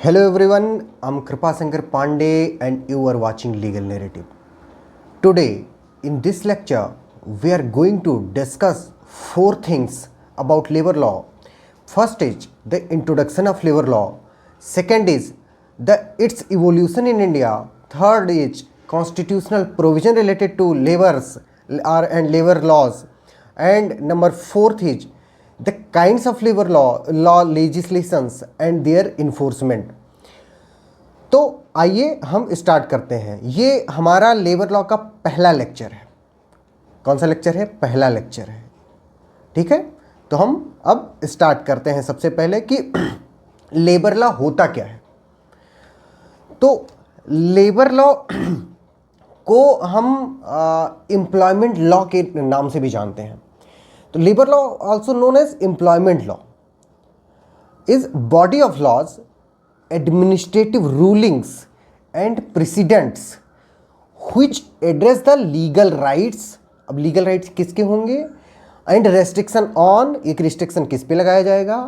Hello everyone, I'm Kripa Shankar Pandey and you are watching Legal Narrative. Today, in this lecture, we are going to discuss four things about labor law. First is the introduction of labor law. Second is its evolution in India. Third is constitutional provision related to and labor laws. And number fourth is the kinds of labor law legislations and their enforcement. तो आइए हम start करते हैं। ये हमारा labour law का पहला lecture है। कौन सा लेक्चर है? पहला लेक्चर है। ठीक है, तो हम अब स्टार्ट करते हैं। सबसे पहले कि लेबर लॉ होता क्या है। तो लेबर लॉ को हम एम्प्लॉयमेंट लॉ के नाम से भी जानते हैं। तो labour law also known as employment law is body of laws, administrative rulings and precedents which address the legal rights। अब legal rights किसके होंगे? and restriction on, एक restriction किस पे लगाया जाएगा?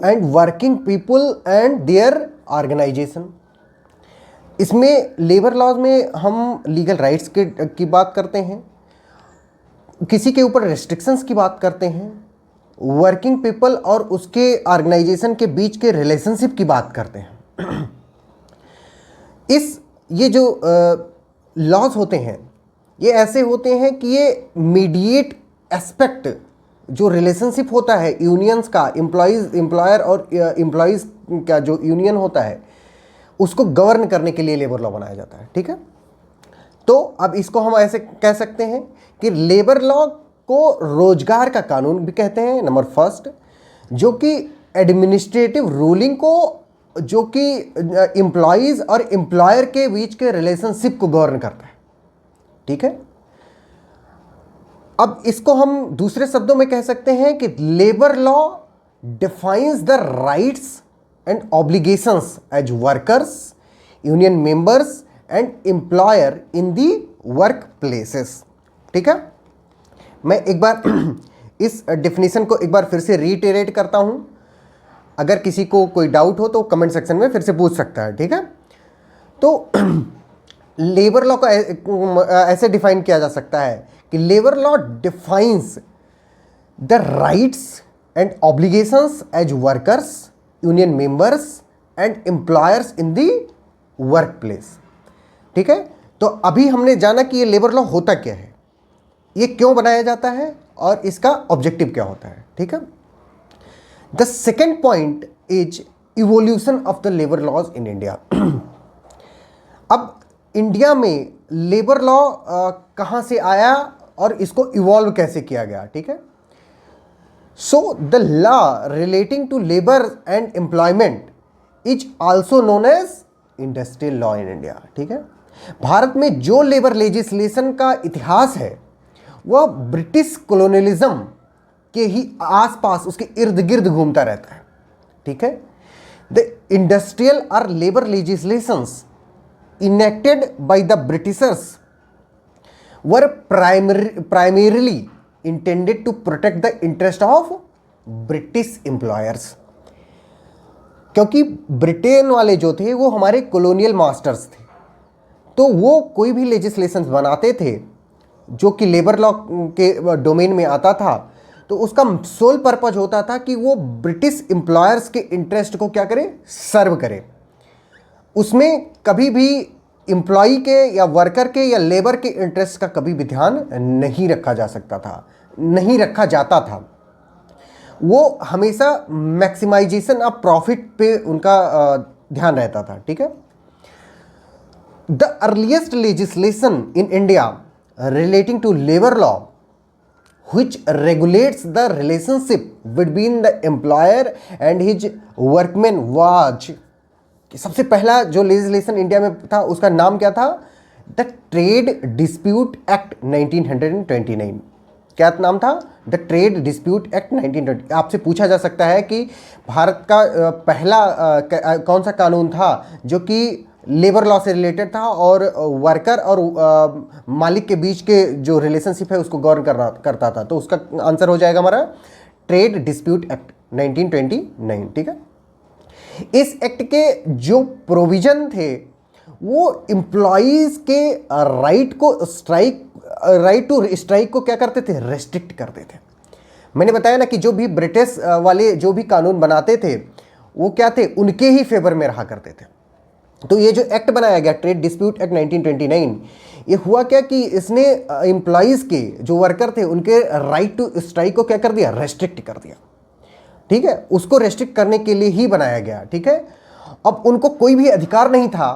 and working people and their organization। इसमें labour laws में हम लीगल राइट्स की बात करते हैं, किसी के ऊपर रेस्ट्रिक्शंस की बात करते हैं, वर्किंग पीपल और उसके ऑर्गेनाइजेशन के बीच के रिलेशनशिप की बात करते हैं। ये जो लॉज होते हैं ये ऐसे होते हैं कि ये मीडिएट एस्पेक्ट जो रिलेशनशिप होता है यूनियंस का, एम्प्लॉयर और एम्प्लॉयज़ का जो यूनियन होता है उसको गवर्न करने के लिए लेबर लॉ बनाया जाता है। ठीक है, तो अब इसको हम ऐसे कह सकते हैं कि लेबर लॉ को रोजगार का कानून भी कहते हैं। नंबर फर्स्ट, जो कि एडमिनिस्ट्रेटिव रूलिंग को, जो कि एम्प्लॉयज़ और एम्प्लॉयर के बीच के रिलेशनशिप को गवर्न करता है। ठीक है, अब इसको हम दूसरे शब्दों में कह सकते हैं कि labour law defines the rights and obligations as workers, union members and employer in the work places. ठीक है, मैं एक बार इस डेफिनेशन को एक बार फिर से रीटेरेट करता हूं। अगर किसी को कोई डाउट हो तो कमेंट सेक्शन में फिर से पूछ सकता है। ठीक है, तो लेबर लॉ को ऐसे डिफाइन किया जा सकता है कि labour law defines the rights and obligations as workers, union members and employers in the work place. ठीक है, तो अभी हमने जाना कि ये लेबर लॉ होता क्या है, ये क्यों बनाया जाता है और इसका ऑब्जेक्टिव क्या होता है। ठीक है, the second point is evolution of the labour laws in India. अब इंडिया में लेबर लॉ कहाँ से आया और इसको इवॉल्व कैसे किया गया। ठीक है, so the law relating to labour and employment is also known as industrial law in India. ठीक है, भारत में जो लेबर लेजिस्लेशन का इतिहास है वह ब्रिटिश कॉलोनियलिज्म के ही आसपास, उसके इर्द गिर्द घूमता रहता है। ठीक है, द इंडस्ट्रियल और labour legislations enacted by the Britishers were primarily intended to protect the interest of British employers. क्योंकि ब्रिटेन वाले जो थे वो हमारे कॉलोनियल मास्टर्स थे, तो वो कोई भी लेजिस्लेशंस बनाते थे जो कि लेबर लॉ के डोमेन में आता था, तो उसका सोल पर्पज होता था कि वो ब्रिटिश एम्प्लॉयर्स के इंटरेस्ट को क्या करे, सर्व करे। उसमें कभी भी एम्प्लॉई के या वर्कर के या लेबर के इंटरेस्ट का कभी भी ध्यान नहीं रखा जा सकता था, नहीं रखा जाता था। वो हमेशा मैक्सिमाइजेशन ऑफ प्रॉफिट पे उनका ध्यान रहता था। ठीक है, the earliest legislation in India relating to labor law which regulates the relationship between the employer and his workmen was, सबसे पहला जो लेजिस्लेशन इंडिया में था उसका नाम क्या था? The trade dispute act 1929। क्या नाम था? The trade dispute act 1920। आपसे पूछा जा सकता है कि भारत का पहला कौन सा कानून था जो कि लेबर लॉ से रिलेटेड था और वर्कर और मालिक के बीच के जो रिलेशनशिप है उसको गवर्न करता था। तो उसका आंसर हो जाएगा हमारा ट्रेड डिस्प्यूट एक्ट 1929। ठीक है, इस एक्ट के जो प्रोविजन थे वो एम्प्लॉयज के राइट टू स्ट्राइक को क्या करते थे, रेस्ट्रिक्ट करते थे। मैंने बताया ना कि जो भी ब्रिटिश वाले जो भी कानून बनाते थे वो क्या थे, उनके ही फेवर में रहा करते थे। तो ये जो एक्ट बनाया गया ट्रेड डिस्प्यूट एक्ट 1929, ये हुआ क्या कि इसने एम्प्लॉयज के जो वर्कर थे उनके राइट टू स्ट्राइक को क्या कर दिया, रेस्ट्रिक्ट कर दिया। ठीक है, उसको रेस्ट्रिक्ट करने के लिए ही बनाया गया। ठीक है, अब उनको कोई भी अधिकार नहीं था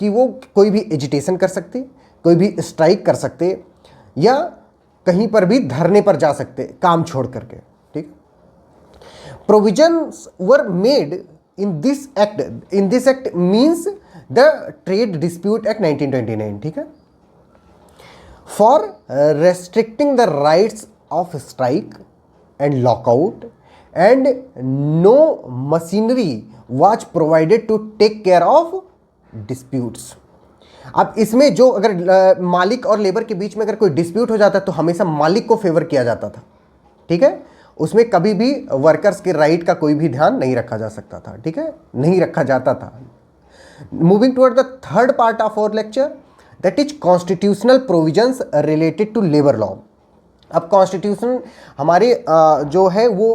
कि वो कोई भी एजिटेशन कर सकते, कोई भी स्ट्राइक कर सकते, या कहीं पर भी धरने पर जा सकते काम छोड़ करके। ठीक, provisions were made in this act means the trade dispute act 1929। ठीक है, for restricting the rights of strike and lockout and no machinery was provided to take care of disputes. अब इसमें जो अगर मालिक और लेबर के बीच में अगर कोई डिस्प्यूट हो जाता तो हमेशा मालिक को फेवर किया जाता था। ठीक है, उसमें कभी भी वर्कर्स के राइट का कोई भी ध्यान नहीं रखा जा सकता था। ठीक है, नहीं रखा जाता था। Moving toward the third part of our lecture, that is constitutional provisions related to labour law. अब कॉन्स्टिट्यूशन हमारे जो है वो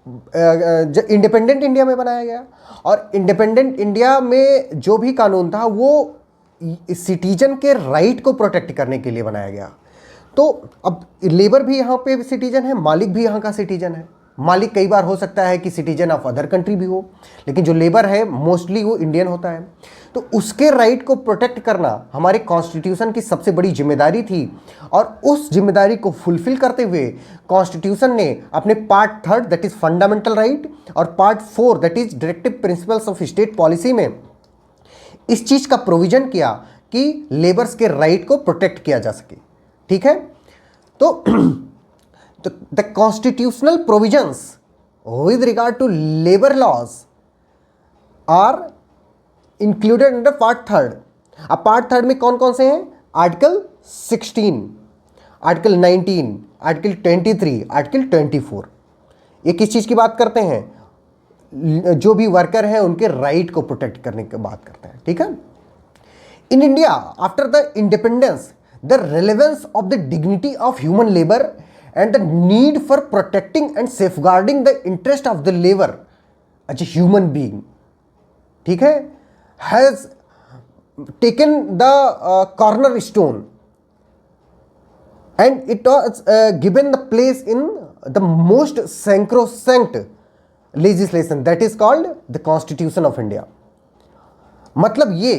इंडिपेंडेंट इंडिया में बनाया गया, और इंडिपेंडेंट इंडिया में जो भी कानून था वो सिटीजन के राइट को प्रोटेक्ट करने के लिए बनाया गया। तो अब लेबर भी यहाँ पे सिटीजन है, मालिक भी यहाँ का सिटीजन है। मालिक कई बार हो सकता है कि सिटीजन ऑफ अदर कंट्री भी हो, लेकिन जो लेबर है मोस्टली वो इंडियन होता है। तो उसके राइट को प्रोटेक्ट करना हमारे कॉन्स्टिट्यूशन की सबसे बड़ी जिम्मेदारी थी, और उस जिम्मेदारी को फुलफिल करते हुए कॉन्स्टिट्यूशन ने अपने part 3 that is fundamental right और part 4 that is directive principles of state policy में इस चीज का प्रोविजन किया कि लेबर्स के राइट को प्रोटेक्ट किया जा सके। ठीक है, तो the constitutional provisions with regard to labour laws are included under part 3। अब पार्ट 3 में कौन कौन से हैं? Article 16, article 19, article 23, article 24। ये किस चीज की बात करते हैं? जो भी वर्कर हैं उनके राइट को प्रोटेक्ट करने की बात करते हैं। ठीक है, in India after the independence the relevance of the dignity of human labour and the need for protecting and safeguarding the interest of the labour as a human being, ठीक है, has taken the cornerstone and it was given the place in the most sacrosanct legislation that is called the constitution of India. मतलब ये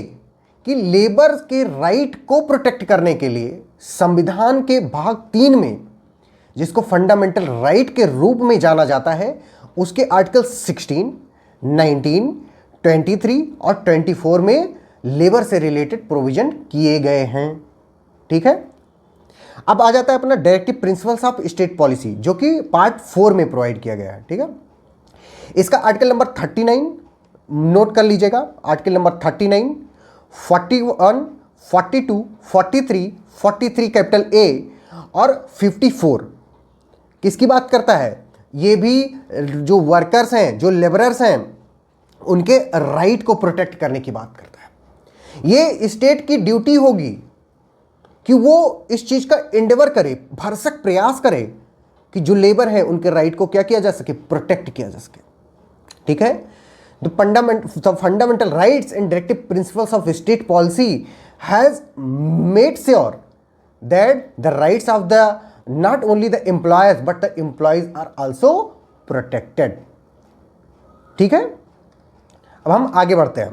कि labour के right को protect करने के लिए संविधान के भाग 3 में, जिसको फंडामेंटल राइट के रूप में जाना जाता है, उसके आर्टिकल 16, 19, 23 और 24 में लेबर से रिलेटेड प्रोविजन किए गए हैं। ठीक है, अब आ जाता है अपना directive principles of state policy, जो कि पार्ट 4 में प्रोवाइड किया गया है। ठीक है, इसका आर्टिकल नंबर 39 नोट कर लीजिएगा। आर्टिकल नंबर 39, 41, 42, 43, 43 कैपिटल ए और 54 किसकी बात करता है? ये भी जो वर्कर्स हैं, जो लेबरर्स हैं, उनके राइट को प्रोटेक्ट करने की बात करता है। ये स्टेट की ड्यूटी होगी कि वो इस चीज का एंडेवर करे, भरसक प्रयास करे कि जो लेबर है उनके राइट को क्या किया जा सके, प्रोटेक्ट किया जा सके। ठीक है, the fundamental rights and directive principles of state policy has made sure that the rights of the not only the employers but the employees are also protected। ठीक है, अब हम आगे बढ़ते हैं।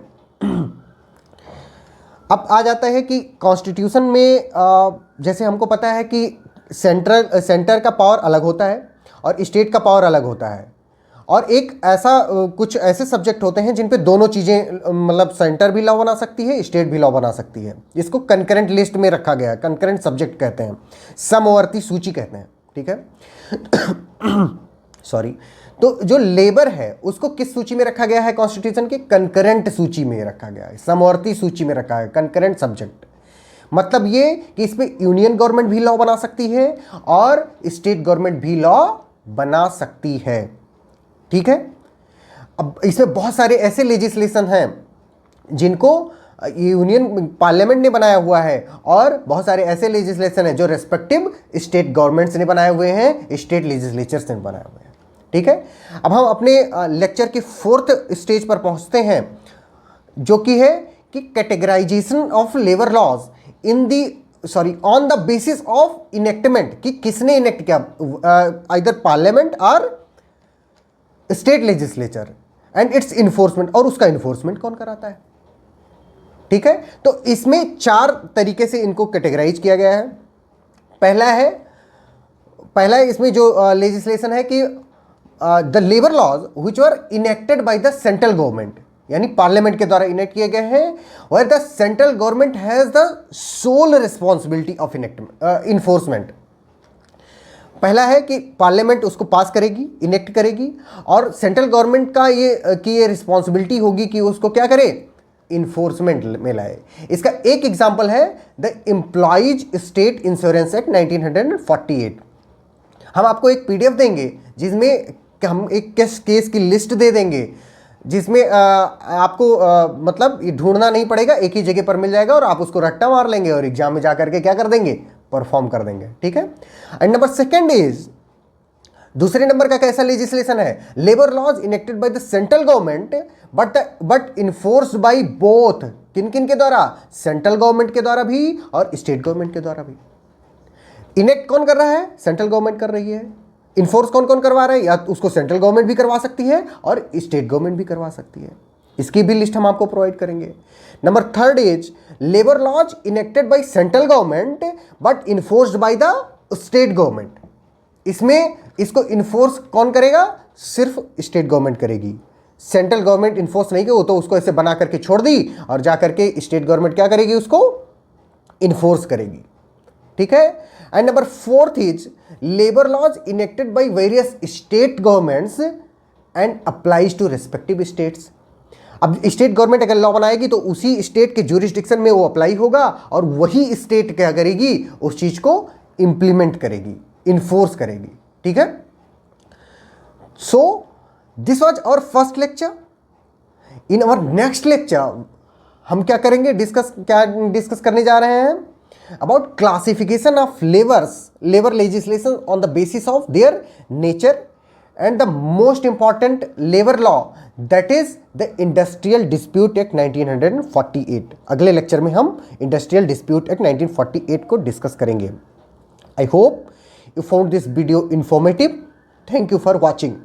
अब आ जाता है कि कॉन्स्टिट्यूशन में जैसे हमको पता है कि सेंटर का पावर अलग होता है और स्टेट का पावर अलग होता है, और एक ऐसा कुछ ऐसे सब्जेक्ट होते हैं जिन पे दोनों चीज़ें, मतलब सेंटर भी लॉ बना सकती है, स्टेट भी लॉ बना सकती है। इसको कंकरेंट लिस्ट में रखा गया है, कंकरेंट सब्जेक्ट कहते हैं, समवर्ती सूची कहते हैं। ठीक है, सॉरी। तो जो लेबर है उसको किस सूची में रखा गया है? कॉन्स्टिट्यूशन के कंकरेंट सूची में रखा गया है, समवर्ती सूची में रखा है, कंकरेंट सब्जेक्ट। मतलब ये कि इस पे यूनियन गवर्नमेंट भी लॉ बना सकती है और स्टेट गवर्नमेंट भी लॉ बना सकती है। ठीक है, अब इसमें बहुत सारे ऐसे लेजिस्लेशन हैं जिनको यूनियन पार्लियामेंट ने बनाया हुआ है, और बहुत सारे ऐसे लेजिस्लेशन हैं जो रेस्पेक्टिव स्टेट गवर्नमेंट्स ने बनाए हुए हैं, स्टेट लेजिस्लेचर्स ने बनाए हुए हैं। ठीक है, अब हम अपने लेक्चर के 4th स्टेज पर पहुंचते हैं, जो कि है कि categorization of labour laws in the on the basis of enactment, कि किसने इनेक्ट किया, आइदर पार्लियामेंट और state legislature, and its enforcement, और उसका इन्फोर्समेंट कौन कराता है। ठीक है, तो इसमें 4 तरीके से इनको कैटेगराइज किया गया है। पहला इसमें जो लेजिस्लेशन है कि the labour laws which were enacted by the central government, यानी पार्लियामेंट के द्वारा इनेक्ट किए गए हैं, where the central government has the sole responsibility of enforcement. पहला है कि पार्लियामेंट उसको पास करेगी, इनेक्ट करेगी, और सेंट्रल गवर्नमेंट का ये रिस्पॉन्सिबिलिटी होगी कि उसको क्या करे, इन्फोर्समेंट में लाए। इसका एक एग्जांपल है the employees state insurance act 1948। हम आपको एक पीडीएफ देंगे जिसमें हम एक केस की लिस्ट दे देंगे, जिसमें आपको मतलब ये ढूंढना नहीं पड़ेगा, एक ही जगह पर मिल जाएगा और आप उसको रट्टा मार लेंगे और एग्जाम में जाकर के क्या कर देंगे, परफॉर्म कर देंगे। ठीक है, एंड नंबर 2 इज, दूसरे नंबर का कैसा लेजिस्लेशन है, labour laws enacted by the central government but enforced by both, किन किन के द्वारा, सेंट्रल गवर्नमेंट के द्वारा भी और स्टेट गवर्नमेंट के द्वारा भी। इनेक्ट कौन कर रहा है, सेंट्रल गवर्नमेंट कर रही है। इन्फोर्स कौन कौन करवा रहा है, या उसको सेंट्रल गवर्नमेंट भी करवा सकती है और स्टेट गवर्नमेंट भी करवा सकती है। इसकी भी लिस्ट हम आपको प्रोवाइड करेंगे। Number 3 is labour laws enacted by central government but enforced by the state government. इसमें इसको इन्फोर्स कौन करेगा, सिर्फ स्टेट गवर्नमेंट करेगी। सेंट्रल गवर्नमेंट इन्फोर्स नहीं की, वो तो उसको ऐसे बना करके छोड़ दी, और जा करके स्टेट गवर्नमेंट क्या करेगी, उसको इन्फोर्स करेगी। ठीक है, and number 4 is labour laws enacted by various state governments and applies to respective states. अब स्टेट गवर्नमेंट अगर लॉ बनाएगी तो उसी स्टेट के ज्यूरिसडिक्शन में वो अप्लाई होगा, और वही स्टेट क्या करेगी, उस चीज को इंप्लीमेंट करेगी, इन्फोर्स करेगी। ठीक है, so this was our first lecture. In our next lecture हम क्या करेंगे, डिस्कस करने जा रहे हैं about classification of labor legislation on the basis of their nature and the most important labor law, that is the Industrial Dispute Act 1948। अगले lecture में हम Industrial Dispute Act 1948 को डिस्कस करेंगे। I hope you found this video informative. Thank you for watching.